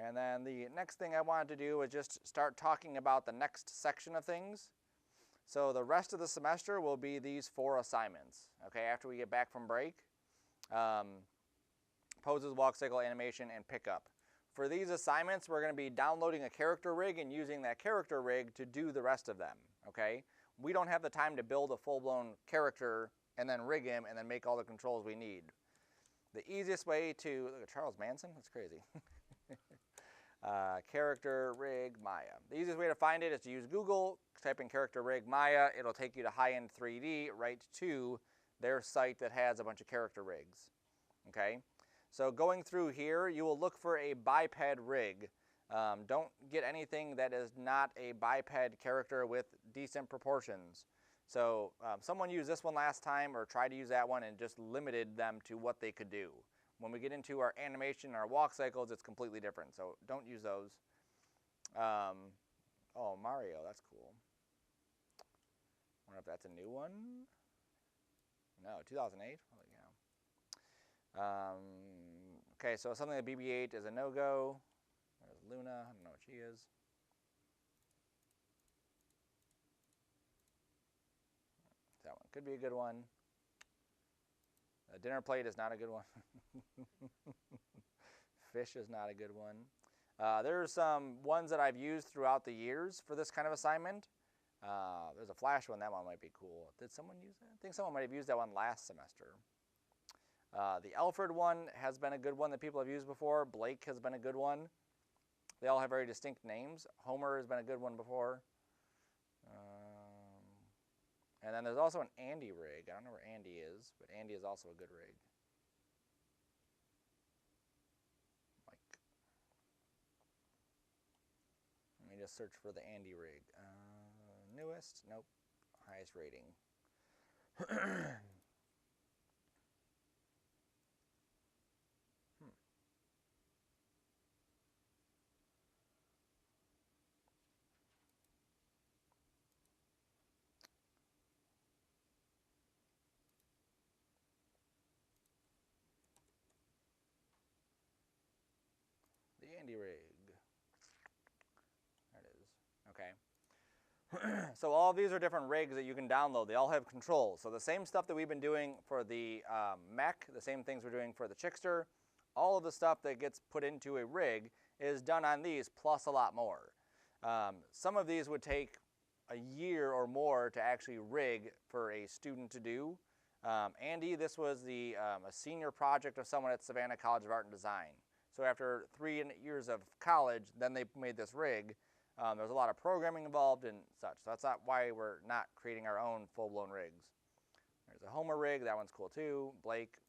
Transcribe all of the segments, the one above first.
And then the next thing I wanted to do was just start talking about the next section of things. So the rest of the semester will be these 4 assignments, okay, after we get back from break. Poses, walk cycle, animation, and pickup. For these assignments, we're going to be downloading a character rig and using that character rig to do the rest of them, okay? We don't have the time to build a full-blown character and then rig him and then make all the controls we need. The easiest way to, look at Charles Manson, that's crazy. CharacterRig Maya. The easiest way to find it is to use Google, type in CharacterRig Maya, it'll take you to High-End 3D, right to their site that has a bunch of character rigs, okay? So going through here, you will look for a biped rig. Don't get anything that is not a biped character with decent proportions. So someone used this one last time or tried to use that one and just limited them to what they could do. When we get into our animation and our walk cycles, it's completely different. So don't use those. Oh, Mario, that's cool. I wonder if that's a new one. No, 2008. Holy cow. Okay, so something like BB-8 is a no-go. There's Luna. I don't know what she is. That one could be a good one. A dinner plate is not a good one. Fish is not a good one. There's some ones that I've used throughout the years for this kind of assignment. There's a Flash one. That one might be cool. Did someone use that? I think someone might have used that one last semester. The Alfred one has been a good one that people have used before. Blake has been a good one. They all have very distinct names. Homer has been a good one before. And then there's also an Andy rig. I don't know where Andy is, but Andy is also a good rig. Mike. Let me just search for the Andy rig. Newest? Nope. Highest rating. The Andy rig. There it is. Okay. So all of these are different rigs that you can download. They all have controls. So the same stuff that we've been doing for the mech, the same things we're doing for the Chickster, all of the stuff that gets put into a rig is done on these, plus a lot more. Some of these would take a year or more to actually rig for a student to do. Andy, this was a senior project of someone at Savannah College of Art and Design. So after 3 years of college, then they made this rig. There's a lot of programming involved and such. So that's not why we're not creating our own full-blown rigs. There's a Homer rig. That one's cool too. Blake.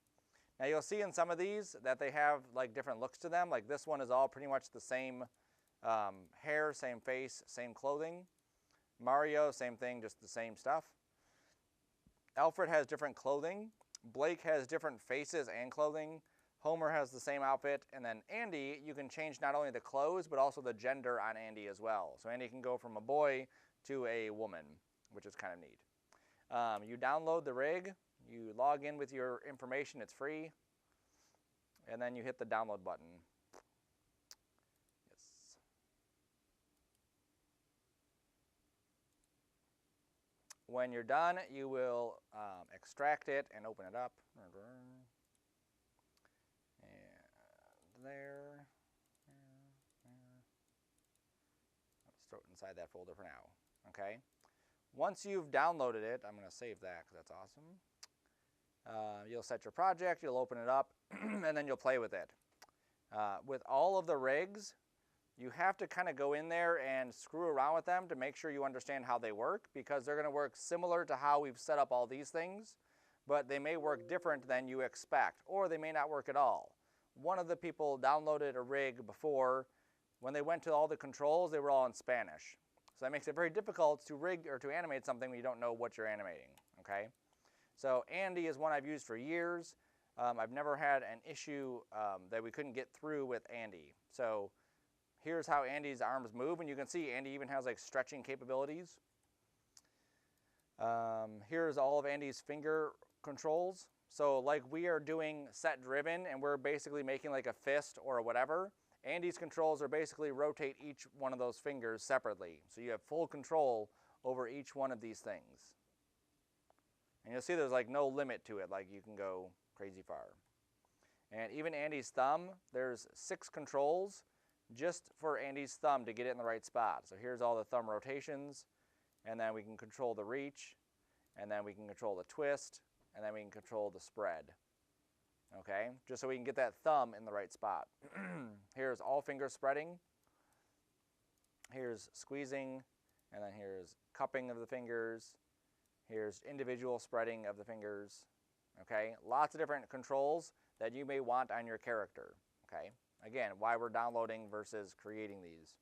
Now you'll see in some of these that they have like different looks to them. Like this one is all pretty much the same hair, same face, same clothing. Mario, same thing, just the same stuff. Alfred has different clothing. Blake has different faces and clothing. Homer has the same outfit. And then Andy, you can change not only the clothes, but also the gender on Andy as well. So Andy can go from a boy to a woman, which is kind of neat. You download the rig. You log in with your information. It's free. And then you hit the download button. Yes. When you're done, you will extract it and open it up. And there. Let's throw it inside that folder for now. Okay. Once you've downloaded it, I'm going to save that because that's awesome. You'll set your project, you'll open it up, and then you'll play with it. With all of the rigs, you have to kind of go in there and screw around with them to make sure you understand how they work, because they're going to work similar to how we've set up all these things, but they may work different than you expect, or they may not work at all. One of the people downloaded a rig before. When they went to all the controls, they were all in Spanish. So that makes it very difficult to rig or to animate something when you don't know what you're animating, okay? So Andy is one I've used for years. I've never had an issue that we couldn't get through with Andy. So here's how Andy's arms move, and you can see Andy even has like stretching capabilities. Here's all of Andy's finger controls. So like we are doing set driven, and we're basically making like a fist or whatever. Andy's controls are basically rotate each one of those fingers separately. So you have full control over each one of these things. And you'll see there's like no limit to it, like you can go crazy far. And even Andy's thumb, there's 6 controls just for Andy's thumb to get it in the right spot. So here's all the thumb rotations, and then we can control the reach, and then we can control the twist, and then we can control the spread. Okay, just so we can get that thumb in the right spot. Here's all finger spreading. Here's squeezing, and then here's cupping of the fingers. Here's individual spreading of the fingers. Okay, lots of different controls that you may want on your character. Okay, again, why we're downloading versus creating these.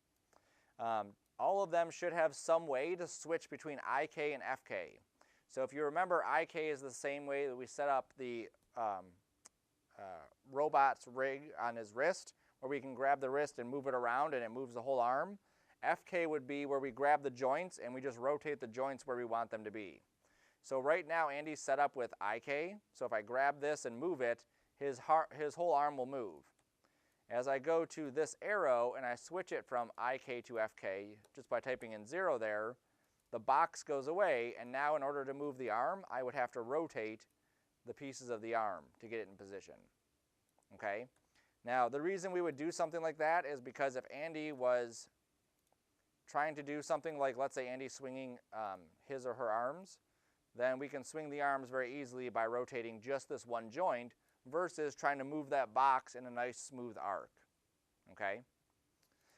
All of them should have some way to switch between IK and FK. So if you remember, IK is the same way that we set up the robot's rig on his wrist, where we can grab the wrist and move it around and it moves the whole arm. FK would be where we grab the joints and we just rotate the joints where we want them to be. So right now Andy's set up with IK, so if I grab this and move it, his whole arm will move. As I go to this arrow and I switch it from IK to FK, just by typing in 0 there, the box goes away, and now in order to move the arm, I would have to rotate the pieces of the arm to get it in position. Okay? Now, the reason we would do something like that is because if Andy was trying to do something like, let's say Andy's swinging his or her arms, then we can swing the arms very easily by rotating just this one joint versus trying to move that box in a nice smooth arc. Okay?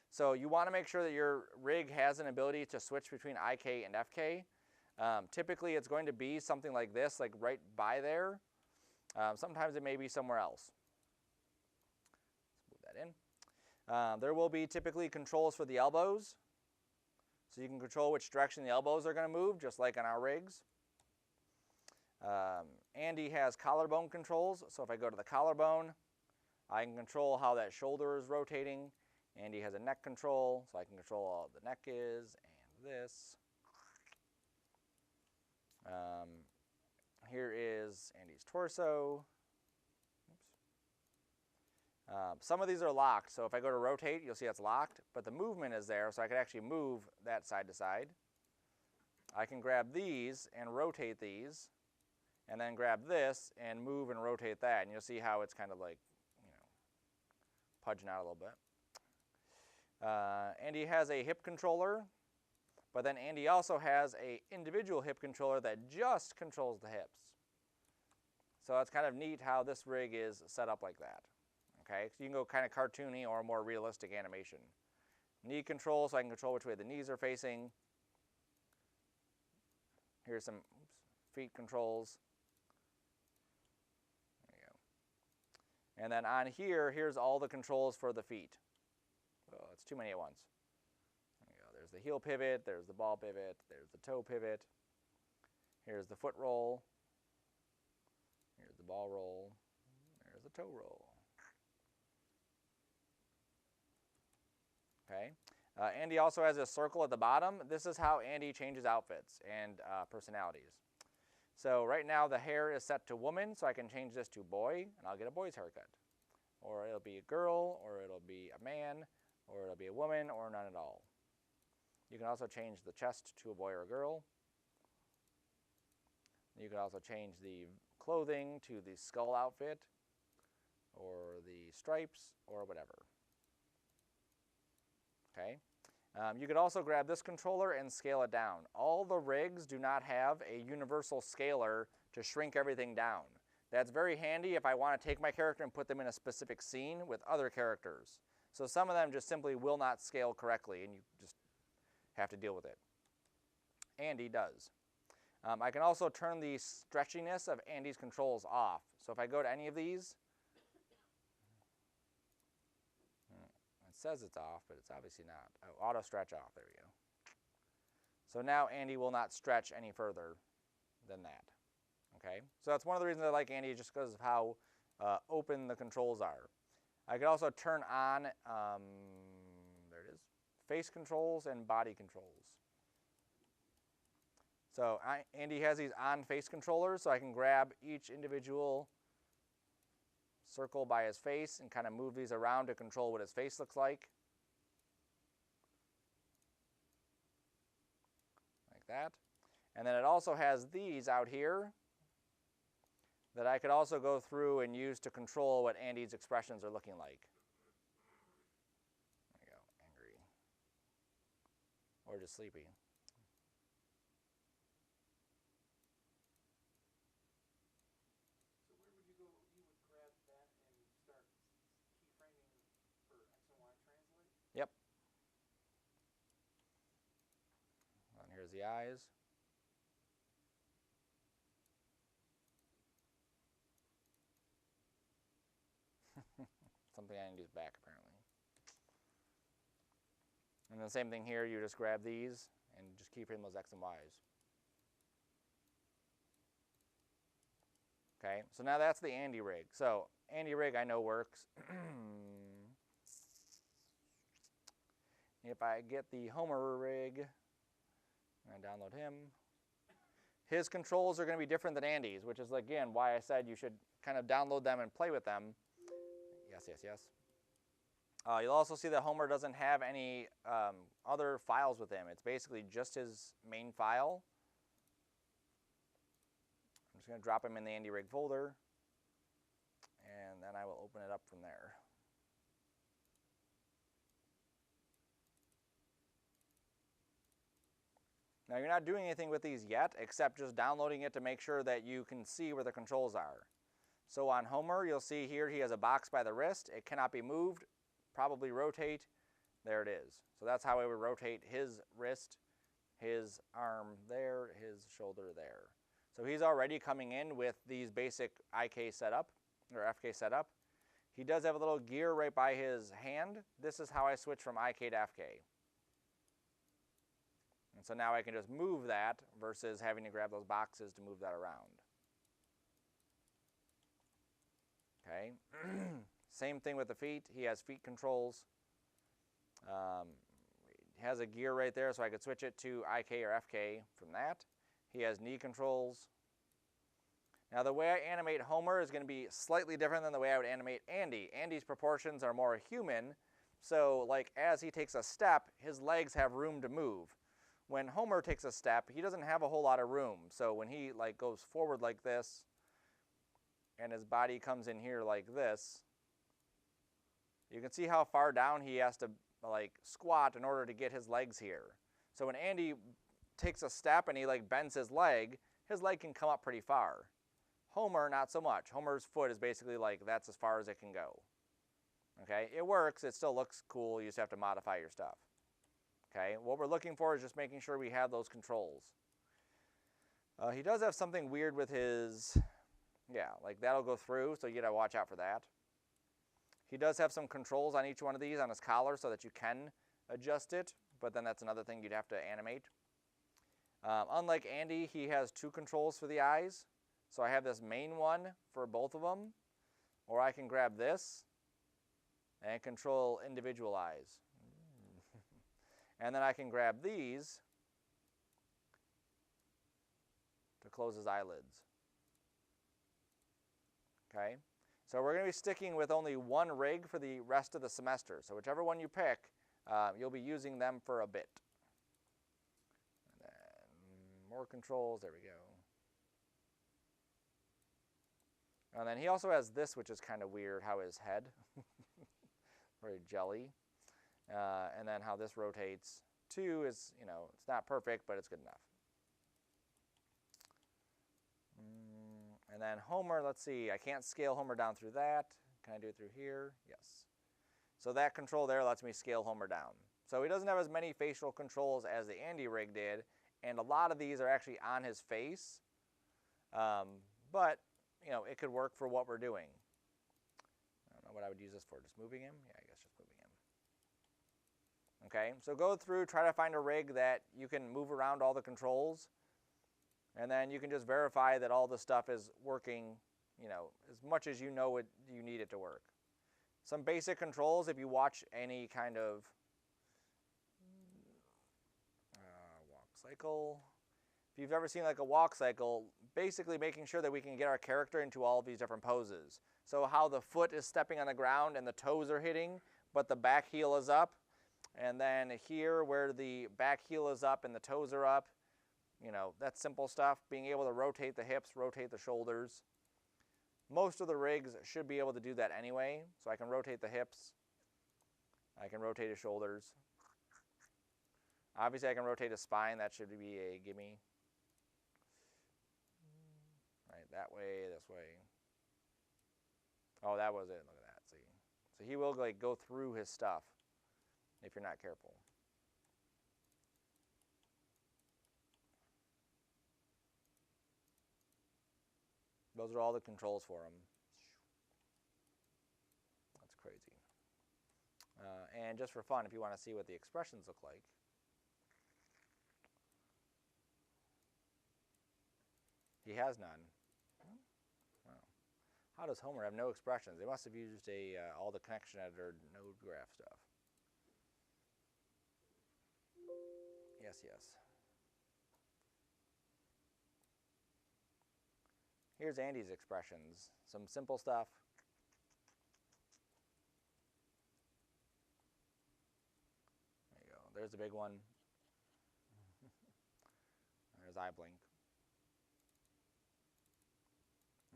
So you want to make sure that your rig has an ability to switch between IK and FK. Typically it's going to be something like this, like right by there. Sometimes it may be somewhere else. Let's move that in. There will be typically controls for the elbows. So you can control which direction the elbows are going to move, just like on our rigs. Andy has collarbone controls, so if I go to the collarbone, I can control how that shoulder is rotating. Andy has a neck control, so I can control how the neck is, and this. Here is Andy's torso. Some of these are locked, so if I go to rotate, you'll see it's locked, but the movement is there, so I can actually move that side to side. I can grab these and rotate these, and then grab this and move and rotate that, and you'll see how it's kind of like, pudging out a little bit. Andy has a hip controller, but then Andy also has an individual hip controller that just controls the hips. So it's kind of neat how this rig is set up like that. Okay, so you can go kind of cartoony or more realistic animation. Knee control, so I can control which way the knees are facing. Here's some feet controls. There you go. And then on here, here's all the controls for the feet. Oh, it's too many at once. There you go. There's the heel pivot, there's the ball pivot, there's the toe pivot. Here's the foot roll. Here's the ball roll. There's the toe roll. Okay. Andy also has a circle at the bottom. This is how Andy changes outfits and personalities. So right now the hair is set to woman, so I can change this to boy, and I'll get a boy's haircut. Or it'll be a girl, or it'll be a man, or it'll be a woman, or none at all. You can also change the chest to a boy or a girl. You can also change the clothing to the skull outfit, or the stripes, or whatever. Okay. You could also grab this controller and scale it down. All the rigs do not have a universal scaler to shrink everything down. That's very handy if I want to take my character and put them in a specific scene with other characters. So some of them just simply will not scale correctly, and you just have to deal with it. Andy does. I can also turn the stretchiness of Andy's controls off. So if I go to any of these, it says it's off, but it's obviously not. Oh, auto stretch off, there we go. So now Andy will not stretch any further than that. Okay, so that's one of the reasons I like Andy, just because of how open the controls are. I can also turn on, there it is, face controls and body controls. So Andy has these on face controllers, so I can grab each individual circle by his face and kind of move these around to control what his face looks like. Like that. And then it also has these out here that I could also go through and use to control what Andy's expressions are looking like. There you go, angry. Or just sleepy. So where would you go? You would grab that and start keyframing for X and Y translate? Yep. And here's the eyes. Something I need to use back, apparently. And the same thing here, you just grab these and just keyframe those X and Y's. Okay, so now that's the Andy rig. So Andy rig I know works. If I get the Homer rig, and I download him, his controls are going to be different than Andy's, which is, again, why I said you should kind of download them and play with them. Yes, yes, yes. You'll also see that Homer doesn't have any other files with him. It's basically just his main file. I'm just going to drop him in the Andy rig folder, and then I will open it up from there. Now you're not doing anything with these yet, except just downloading it to make sure that you can see where the controls are. So on Homer, you'll see here he has a box by the wrist. It cannot be moved, probably rotate. There it is. So that's how it would rotate his wrist, his arm there, his shoulder there. So he's already coming in with these basic IK setup, or FK setup. He does have a little gear right by his hand. This is how I switch from IK to FK. And so now I can just move that versus having to grab those boxes to move that around. Okay, same thing with the feet. He has feet controls. He has a gear right there, so I could switch it to IK or FK from that. He has knee controls. Now the way I animate Homer is going to be slightly different than the way I would animate Andy. Andy's proportions are more human, so like as he takes a step, his legs have room to move. When Homer takes a step, he doesn't have a whole lot of room. So when he like goes forward like this, and his body comes in here like this, you can see how far down he has to like squat in order to get his legs here. So when Andy takes a step and he like bends his leg can come up pretty far. Homer, not so much. Homer's foot is basically like that's as far as it can go. Okay, it works, it still looks cool, you just have to modify your stuff. Okay, what we're looking for is just making sure we have those controls. He does have something weird with his, yeah, like that'll go through, so you gotta watch out for that. He does have some controls on each one of these on his collar so that you can adjust it, but then that's another thing you'd have to animate. Unlike Andy, he has two controls for the eyes. So I have this main one for both of them, or I can grab this and control individual eyes. And then I can grab these to close his eyelids. Okay, so we're going to be sticking with only one rig for the rest of the semester. So whichever one you pick, you'll be using them for a bit. And then more controls, there we go. And then he also has this, which is kind of weird, how his head, very jelly. And then how this rotates too is, you know, it's not perfect, but it's good enough. And then Homer, let's see, I can't scale Homer down through that. Can I do it through here? Yes. So that control there lets me scale Homer down. So he doesn't have as many facial controls as the Andy rig did, and a lot of these are actually on his face. But, you know, it could work for what we're doing. I don't know what I would use this for, just moving him? Yeah, I guess just moving him. Okay, so go through, try to find a rig that you can move around all the controls, and then you can just verify that all the stuff is working, you know, as much as you know you need it to work. Some basic controls, if you watch any kind of walk cycle, if you've ever seen like a walk cycle, basically making sure that we can get our character into all of these different poses. So how the foot is stepping on the ground and the toes are hitting, but the back heel is up. And then here where the back heel is up and the toes are up, you know, that's simple stuff. Being able to rotate the hips, rotate the shoulders. Most of the rigs should be able to do that anyway. So I can rotate the hips. I can rotate his shoulders. Obviously I can rotate his spine. That should be a gimme. Right, that way, this way. Oh, that was it. Look at that. See? So he will like go through his stuff if you're not careful. Those are all the controls for him. That's crazy. And just for fun, if you want to see what the expressions look like, he has none. Wow. How does Homer have no expressions? They must have used all the connection editor node graph stuff. Yes, yes. Here's Andy's expressions. Some simple stuff. There you go. There's a big one. There's eye blink.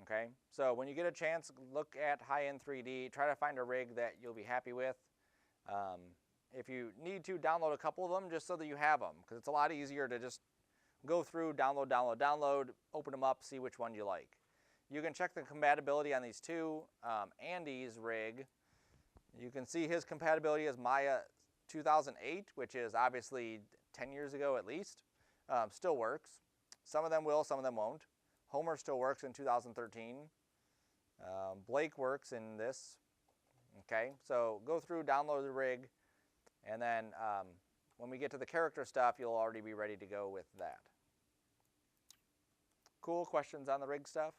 Okay, so when you get a chance, look at high-end 3D. Try to find a rig that you'll be happy with. If you need to, download a couple of them just so that you have them, because it's a lot easier to just go through, download, download, download, open them up, see which one you like. You can check the compatibility on these two. Andy's rig, you can see his compatibility is Maya 2008, which is obviously 10 years ago at least. Still works. Some of them will, some of them won't. Homer still works in 2013. Blake works in this. Okay, so go through, download the rig, and then when we get to the character stuff, you'll already be ready to go with that. Cool questions on the rig stuff?